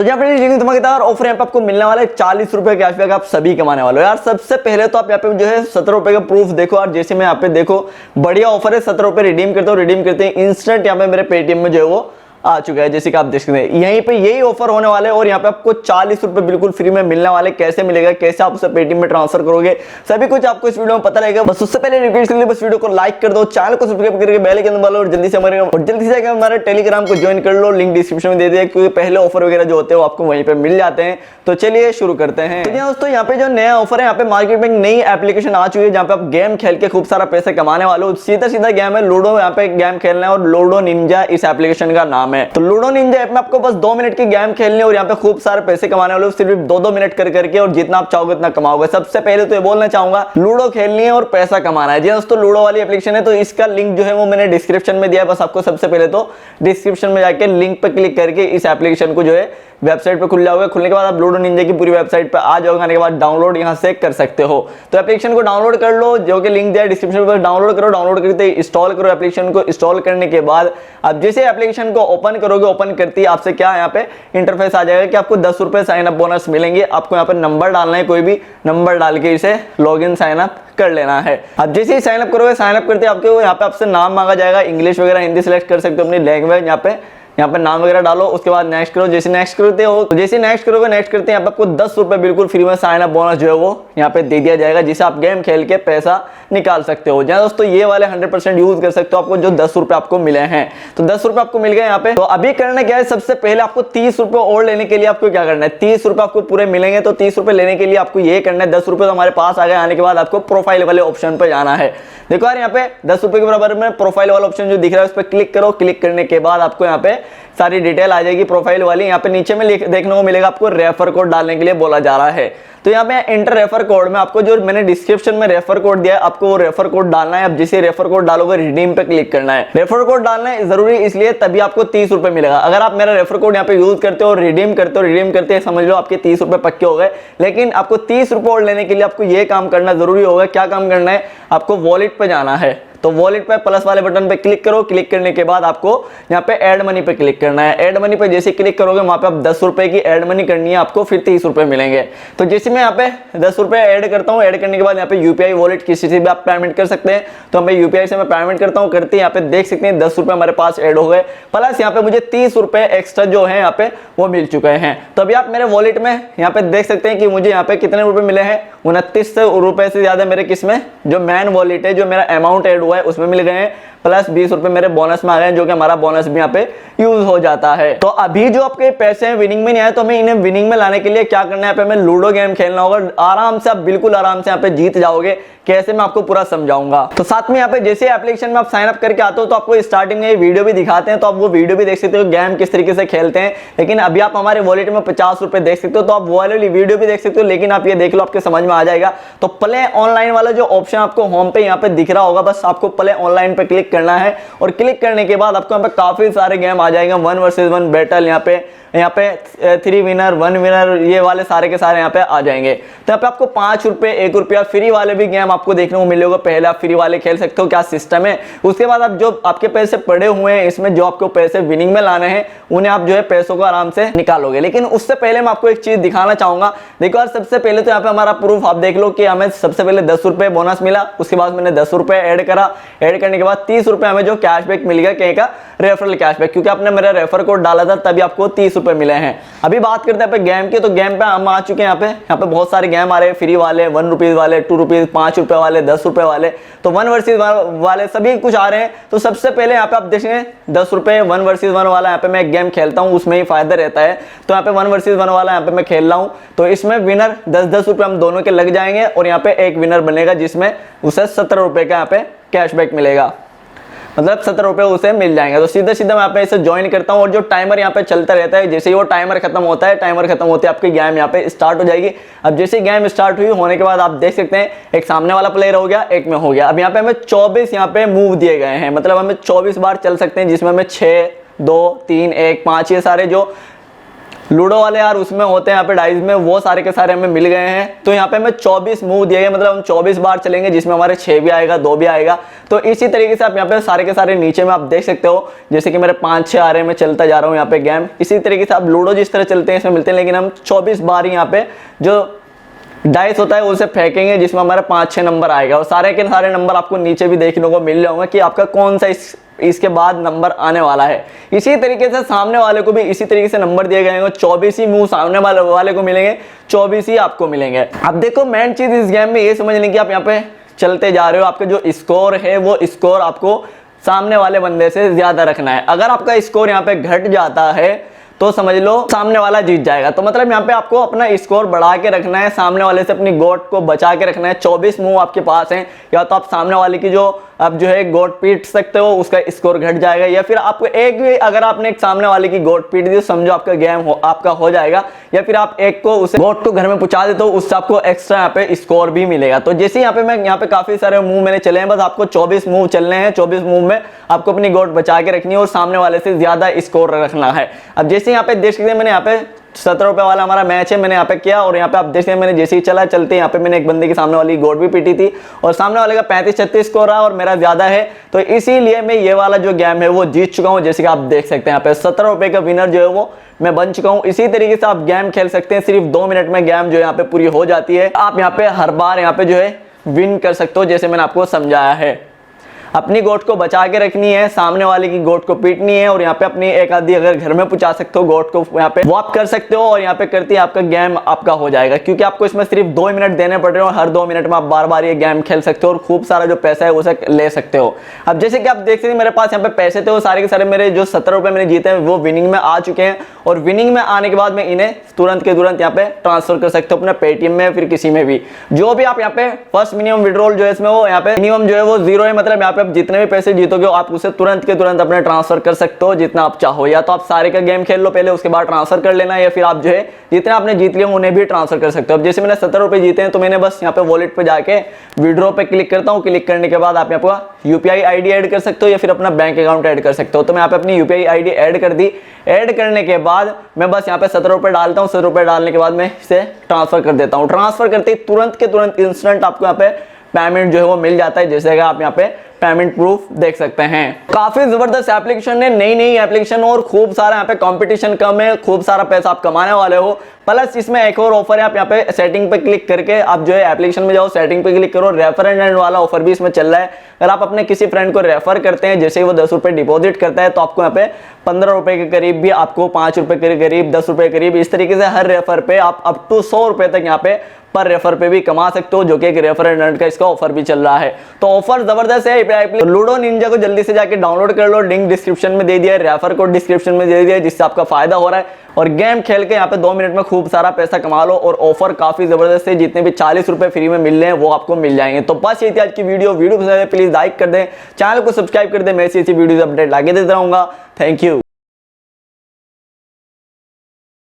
तो यहाँ पे धमाकेदार ऑफर यहाँ पे आपको मिलने वाला है 40 रुपए कैशबैक, आप सभी कमाने वाले हो यार। सबसे पहले तो आप यहाँ पे जो है 17 रुपए का प्रूफ देखो यार। जैसे मैं यहाँ पे देखो बढ़िया ऑफर है, 17 रुपए रिडीम करते हो, रिडीम करते हैं इंस्टेंट यहाँ पे मेरे पेटीएम में जो है वो आ चुका है। जैसे कि आप देख सकते हैं यहीं पे यही ऑफर होने वाले हैं और यहाँ पे आपको 40 रुपए बिल्कुल फ्री में मिलने वाले। कैसे मिलेगा, कैसे आप उसे पेटीएम में ट्रांसफर करोगे, सभी कुछ आपको इस वीडियो में पता रहेगा। बस उससे पहले रिक्वेस्ट के लिए बस वीडियो को लाइक कर दो, चैनल को सब्सक्राइब करके बेल आइकन दबा लो और जल्दी से हमारे टेलीग्राम को ज्वाइन कर लो। लिंक डिस्क्रिप्शन में दे दिया, क्योंकि पहले ऑफर वगैरह जो होते हैं वो आपको वहीं पे मिल जाते हैं। तो चलिए शुरू करते हैं। तो दोस्तों यहाँ पे जो नया ऑफर है, यहाँ पे मार्केट में नई एप्लीकेशन आ चुकी है जहाँ पे आप गेम खेल के खूब सारा पैसे कमाने वाले हो। सीधा गेम है लूडो, यहाँ पे गेम खेलना है और लूडो निंजा इस एप्लीकेशन का नाम है। तो लूडो निंजा ऐप में आपको बस 2 मिनट की गेम खेलनी और यहाँ पे खूब सारे पैसे कमाने वाले हो, सिर्फ 2-2 मिनट कर करके, और जितना आप चाहोगे उतना कमाओगे। सबसे पहले तो ये बोलना चाहूंगा, लूडो खेलनी है और पैसा कमाना है। जी दोस्तों, लूडो वाली एप्लीकेशन है, तो इसका लिंक जो है वो मैंने डिस्क्रिप्शन में दिया है। बस आपको सबसे पहले तो डिस्क्रिप्शन में जाके लिंक पे क्लिक करके इस एप्लीकेशन को जो है वेबसाइट पे खुल जाओगे। खुलने के बाद आप लूडो निंजा की पूरी वेबसाइट पे आ जाओगे। आने के बाद डाउनलोड यहां से कर सकते हो। तो एप्लीकेशन को डाउनलोड कर लो, जो कि लिंक दिया है डिस्क्रिप्शन में, डाउनलोड करो। डाउनलोड करते ही इंस्टॉल करो एप्लीकेशन को। इंस्टॉल करने के बाद आप जैसे एप्लीकेशन को ओपन करोगे, ओपन करते ही आपसे क्या यहाँ पे इंटरफेस आ जाएगा कि आपको 10 रुपए साइन अप बोनस मिलेंगे। आपको यहाँ पे नंबर डालना है, कोई भी नंबर डाल के इसे लॉग इन साइन अप कर लेना है। अब जैसे ही साइन अप करोगे, साइन अप करते आपको यहाँ पे आपसे नाम मांगा जाएगा। इंग्लिश वगैरह हिंदी सेलेक्ट कर सकते हो अपनी लैंग्वेज। यहाँ पे नाम वगैरह डालो, उसके बाद नेक्स्ट करो। जैसे नेक्स्ट करते हो, जैसे नेक्स्ट करोगे, नेक्स्ट करते हैं यहाँ पे आपको 10 रुपए बिल्कुल फ्री में साइन अप बोनस जो है वो यहाँ पे दे दिया जाएगा, जिसे आप गेम खेल के पैसा निकाल सकते हो। जहाँ दोस्तों ये वाले 100% यूज कर सकते हो, आपको जो 10 रुपए आपको मिले हैं। तो 10 रुपए आपको मिल गए यहाँ पे। तो अभी करना क्या है, सबसे पहले आपको 30 रुपए और लेने के लिए आपको क्या करना है, 30 रुपए आपको पूरे मिलेंगे। तो 30 रुपए लेने के लिए आपको ये करना है, 10 रुपए तो हमारे पास आ गए। आने के बाद आपको प्रोफाइल वाले ऑप्शन पे जाना है। देखो यार, यहाँ पे 10 रुपए के बराबर में प्रोफाइल वाला ऑप्शन जो दिख रहा है उस पर क्लिक करो। क्लिक करने के बाद आपको यहाँ पे सारी डिटेल आ जाएगी प्रोफाइल वाली। यहाँ पे नीचे में देखने को मिलेगा, आपको रेफर कोड डालने के लिए बोला जा रहा है। तो यहाँ पे एंटर रेफर कोड में आपको जो मैंने डिस्क्रिप्शन में रेफर कोड दिया है, आपको वो रेफर कोड डालना है। अब जिसे रेफर कोड डालोगे, रिडीम पे क्लिक करना है। रेफर कोड डालना है जरूरी इसलिए, तभी आपको 30 रुपए मिलेगा। अगर आप मेरा रेफर कोड यहाँ पे यूज करते हो, रिडीम करते हैं, समझ लो आपके 30 रुपए पक्के हो गए। लेकिन आपको 30 रुपए और लेने के लिए आपको ये काम करना जरूरी होगा। क्या काम करना है, आपको वॉलेट पे जाना है। तो वॉलेट पे प्लस वाले बटन पे क्लिक करो। क्लिक करने के बाद आपको यहाँ पे ऐड मनी पे क्लिक करना है। ऐड मनी पे जैसे क्लिक करोगे, वहां पे आप 10 रुपए की ऐड मनी करनी है आपको, फिर 30 रुपए मिलेंगे। तो जैसे मैं यहाँ पे 10 रुपए ऐड करता हूँ, ऐड करने के बाद यहाँ पे यूपीआई वॉलेट किसी से भी आप पेमेंट कर सकते हैं। तो मैं यूपीआई से मैं पेमेंट करता हूँ। करते यहाँ पे देख सकते हैं 10 रुपए हमारे पास ऐड हो गए, प्लस यहाँ पे मुझे 30 रुपए एक्स्ट्रा जो है यहाँ पे वो मिल चुके हैं। तो अभी आप मेरे वॉलेट में यहाँ पे देख सकते हैं कि मुझे यहाँ पे कितने रुपए मिले हैं, 29 रुपए से ज्यादा मेरे किसमें, जो मेन वॉलेट है, जो मेरा अमाउंट ऐड हुआ है उसमें मिल गए हैं। प्लस 20 रुपए मेरे बोनस में आ गए, जो कि हमारा बोनस भी यहाँ पे यूज हो जाता है। तो अभी जो आपके पैसे हैं विनिंग में नहीं आए, तो हमें इन्हें विनिंग में लाने के लिए क्या करना है, हमें लूडो गेम खेलना होगा। आराम से, आप बिल्कुल आराम से यहाँ पे जीत जाओगे। कैसे, मैं आपको पूरा समझाऊंगा। तो साथ में यहाँ पे जैसे एप्लीकेशन में आप साइन अप करके आते हो, तो आपको स्टार्टिंग में ये वीडियो भी दिखाते हैं, तो आप वो वीडियो भी देख सकते हो गेम किस तरीके से खेलते हैं। लेकिन अभी आप हमारे वॉलेट में 50 रुपए देख सकते हो, तो आप वो वाली वीडियो भी देख सकते हो। लेकिन आप ये देख लो, आपके समझ में आ जाएगा। तो प्ले ऑनलाइन वाला जो ऑप्शन आपको होम पे यहाँ पे दिख रहा होगा, बस आपको प्ले ऑनलाइन पे क्लिक करना है। और क्लिक करने के बाद आपको यहाँ पे काफी सारे गेम आ जाएंगे, 1 वर्सेस 1 बैटल, यहाँ पे 3 विनर 1 विनर, ये वाले सारे के सारे यहाँ पे आ जाएंगे। तो यहाँ पे आपको 5 रुपए 1 रुपया फ्री वाले भी गेम आपको देखने को मिलेगा। पहले आप फ्री वाले खेल सकते हो, क्या सिस्टम है। उसके बाद आप जो आपके पैसे पड़े हुए हैं, इसमें जो आपको पैसे विनिंग में लाने हैं, उन्हें आप जो है पैसों को आराम से निकालोगे। लेकिन उससे पहले मैं आपको एक चीज दिखाना चाहूंगा। देखो यार, सबसे पहले तो यहाँ पे हमारा प्रूफ आप देख लो कि हमें सबसे पहले 10 रुपए बोनस मिला। उसके बाद मैंने 10 रुपए ऐड करा। ऐड करने के बाद 30 रुपए हमें जो कैशबैक मिल गया, कहीं का रेफरल कैशबैक, क्योंकि आपने मेरा रेफर कोड डाला था, तभी आपको 30 रुपए मिले हैं। अभी बात करते हैं गेम की। तो गेम पे हम आ चुके हैं। यहाँ पे बहुत सारे गेम आ रहे हैं, फ्री वाले, 1 रुपीज वाले, 2 रुपीज, 5 रुपए वाले, 10 रुपए वाले, तो 1 वर्सेस 1 वाले सभी कुछ आ रहे हैं। तो सबसे पहले यहाँ पे आप देखेंगे 10 रुपए 1 वर्सेस 1 वाला, यहाँ पे मैं एक गेम खेलता हूँ, उसमें ही फायदा रहता है। तो यहाँ पे 1 वर्सेस 1 वाला यहाँ पे मैं खेल रहा हूँ। तो इसमें विनर 10-10 रुपए हम दोनों के लग जाएंगे, और यहाँ पे एक विनर बनेगा जिसमें उसे 17 रुपए का यहाँ पे कैशबैक मिलेगा, मतलब 17 रुपए उसे मिल जाएंगे। तो सीधा मैं यहाँ पे इसे ज्वाइन करता हूँ, और जो टाइमर यहाँ पे चलता रहता है, जैसे ही वो टाइमर खत्म होता है, टाइमर खत्म होते ही आपकी गेम यहाँ पे स्टार्ट हो जाएगी। अब जैसे गेम स्टार्ट हुई होने के बाद आप देख सकते हैं, एक सामने वाला प्लेयर हो गया, एक में हो गया। अब यहाँ पे हमें 24 यहाँ पे मूव दिए गए हैं, मतलब हमें 24 बार चल सकते हैं, जिसमें हमें 6, 2, 3, 1, 5 ये सारे जो लूडो वाले यार उसमें होते हैं यहाँ पे डाइस में, वो सारे के सारे हमें मिल गए हैं। तो यहाँ पे हमें 24 मूव दिए गए, मतलब हम 24 बार चलेंगे जिसमें हमारे 6 भी आएगा, 2 भी आएगा। तो इसी तरीके से आप यहाँ पे सारे के सारे नीचे में आप देख सकते हो, जैसे कि मेरे 5-6 आ रहे हैं, मैं चलता जा रहा हूँ यहाँ पे गेम। इसी तरीके से आप लूडो जिस तरह चलते हैं इसमें मिलते हैं, लेकिन हम 24 बार ही यहाँ पे जो डाइस होता है उसे फेंकेंगे जिसमें हमारा 5-6 नंबर आएगा, और सारे के सारे नंबर आपको नीचे भी देखने को मिल जाऊंगा कि आपका कौन सा इसके बाद नंबर आने वाला है। इसी तरीके से सामने वाले को भी इसी तरीके से नंबर दिए गए हैं, 24 ही मूव सामने वाले को मिलेंगे, 24 ही आपको मिलेंगे। अब देखो मेन चीज इस गेम में ये समझने की, आप यहाँ पे चलते जा रहे हो, आपका जो स्कोर है वो स्कोर आपको सामने वाले बंदे से ज्यादा रखना है। अगर आपका स्कोर यहाँ पे घट जाता है तो समझ लो सामने वाला जीत जाएगा। तो मतलब यहाँ पे आपको अपना स्कोर बढ़ा के रखना है, सामने वाले से अपनी गोट को बचा के रखना है। 24 मूव आपके पास हैं, या तो आप सामने वाले की जो आप जो है गोट पीट सकते हो, उसका स्कोर घट जाएगा, या फिर आपको एक भी अगर आपने एक सामने वाले की गोट पीट दी समझो आपका गेम आपका हो जाएगा, या फिर आप एक को उसे गोट को घर में पहुंचा देते हो, उससे आपको एक्स्ट्रा यहाँ पे स्कोर भी मिलेगा। तो जैसे यहाँ पे मैं यहाँ पे काफी सारे मूव मैंने चले हैं, बस आपको 24 मूव चलने हैं। 24 मूव में आपको अपनी गोट बचा के रखनी है और सामने वाले से ज्यादा स्कोर रखना है। अब जैसे यहाँ पे देख सकते हैं, मैंने यहाँ पे 17 रुपए वाला हमारा मैच है, मैंने यहाँ पे किया, और यहाँ पे आप देखते हैं मैंने जैसे ही चलते यहाँ पे मैंने एक बंदे के सामने वाली गोट भी पीटी थी, और सामने वाले का 35-36 स्कोर रहा और मेरा ज्यादा है, तो इसीलिए मैं ये वाला जो गेम है वो जीत चुका हूँ। जैसे कि आप देख सकते हैं यहाँ पे 17 रुपए का विनर जो है वो मैं बन चुका हूँ। इसी तरीके से आप गेम खेल सकते हैं, सिर्फ 2 मिनट में गेम जो है यहाँ पे पूरी हो जाती है। आप यहाँ पे हर बार यहाँ पे जो है विन कर सकते हो, जैसे मैंने आपको समझाया है। अपनी गोट को बचा के रखनी है, सामने वाले की गोट को पीटनी है, और यहाँ पे अपनी एक आधी अगर घर में पहुंचा सकते हो गोट को, यहाँ पे वो आप कर सकते हो, और यहाँ पे करते ही आपका गेम आपका हो जाएगा, क्योंकि आपको इसमें सिर्फ 2 मिनट देने पड़ रहे हो। हर 2 मिनट में आप बार बार ये गेम खेल सकते हो और खूब सारा जो पैसा है उसे ले सकते हो। अब जैसे कि आप देख सकते हैं मेरे पास यहाँ पे पैसे थे, वो सारे के सारे मेरे जो 17 रुपए मैंने जीते हैं वो विनिंग में आ चुके हैं, और विनिंग में आने के बाद मैं इन्हें तुरंत के तुरंत यहाँ पे ट्रांसफर कर सकते हो अपने पेटीएम में, फिर किसी में भी। जो भी आप यहाँ पे फर्स्ट मिनिमम विड्रॉल जो है इसमें वो यहाँ पे मिनिमम जो है वो 0 है, मतलब यहाँ पे आप जितने भी पैसे जीतोगे आप उसे तुरंत के तुरंत अपने ट्रांसफर कर सकते हो जितना आप चाहो। या तो आप सारे का गेम खेल लो पहले, उसके बाद ट्रांसफर कर लेना, या फिर आप जो है जितना आपने जीत लिया उन्हें भी ट्रांसफर कर सकते हो। अब जैसे मैंने 17 रुपए जीते हैं, तो मैंने बस यहाँ पे वॉलेट पे जाके विड्रॉ पे क्लिक करता हूँ। क्लिक करने के बाद आप यहाँ पे यूपीआई आईडी ऐड कर सकते हो, या फिर अपना बैंक अकाउंट ऐड कर सकते हो। तो मैं यहाँ पे अपनी यूपीआई आईडी ऐड कर दी। ऐड करने के बाद मैं बस यहाँ पे 17 रुपए डालता हूँ। 17 रुपए डालने के बाद मैं इसे ट्रांसफर कर देता हूँ। ट्रांसफर करते ही तुरंत के तुरंत इंस्टेंट आपको यहाँ पे पेमेंट जो है वो मिल जाता है, जैसे कि आप यहाँ पे पेमेंट प्रूफ देख सकते हैं। काफी जबरदस्त एप्लीकेशन है, नई एप्लीकेशन, और खूब सारा यहाँ पे कंपटीशन कम है, खूब सारा पैसा आप कमाने वाले हो। प्लस इसमें एक और ऑफर है, आप यहाँ पे सेटिंग पे क्लिक करके आप जो है एप्लीकेशन में जाओ, सेटिंग पे क्लिक करो, रेफर एंड वाला ऑफर भी इसमें चल रहा है। अगर आप अपने किसी फ्रेंड को रेफर करते हैं, जैसे वो 10 रुपए डिपॉजिट करता है, तो आपको यहाँ पे 15 रुपए के करीब भी, आपको 5 रुपए के करीब, 10 रुपए के करीब, इस तरीके से हर रेफर पे आप अप टू 100 रुपए तक यहाँ पे पर रेफर पे भी कमा सकते हो, जो कि एक रेफर एंड का इसका ऑफर भी चल रहा है। तो ऑफर जबरदस्त है। लूडो निंजा को जल्दी से जाके डाउनलोड कर लो, लिंक डिस्क्रिप्शन में दे दिया है, रेफर कोड डिस्क्रिप्शन में दे दिया है, जिससे आपका फायदा हो रहा है। और गेम खेल के यहाँ पे 2 मिनट में खूब सारा पैसा कमा लो, और ऑफर काफी जबरदस्त है। जितने भी 40 रुपए फ्री में मिल रहे हैं वो आपको मिल जाएंगे। तो बस ये थी आज की वीडियो पसंद है प्लीज लाइक कर दें, चैनल को सब्सक्राइब कर दें, मैं ऐसी वीडियो अपडेट लाके देता रहूंगा। Thank you.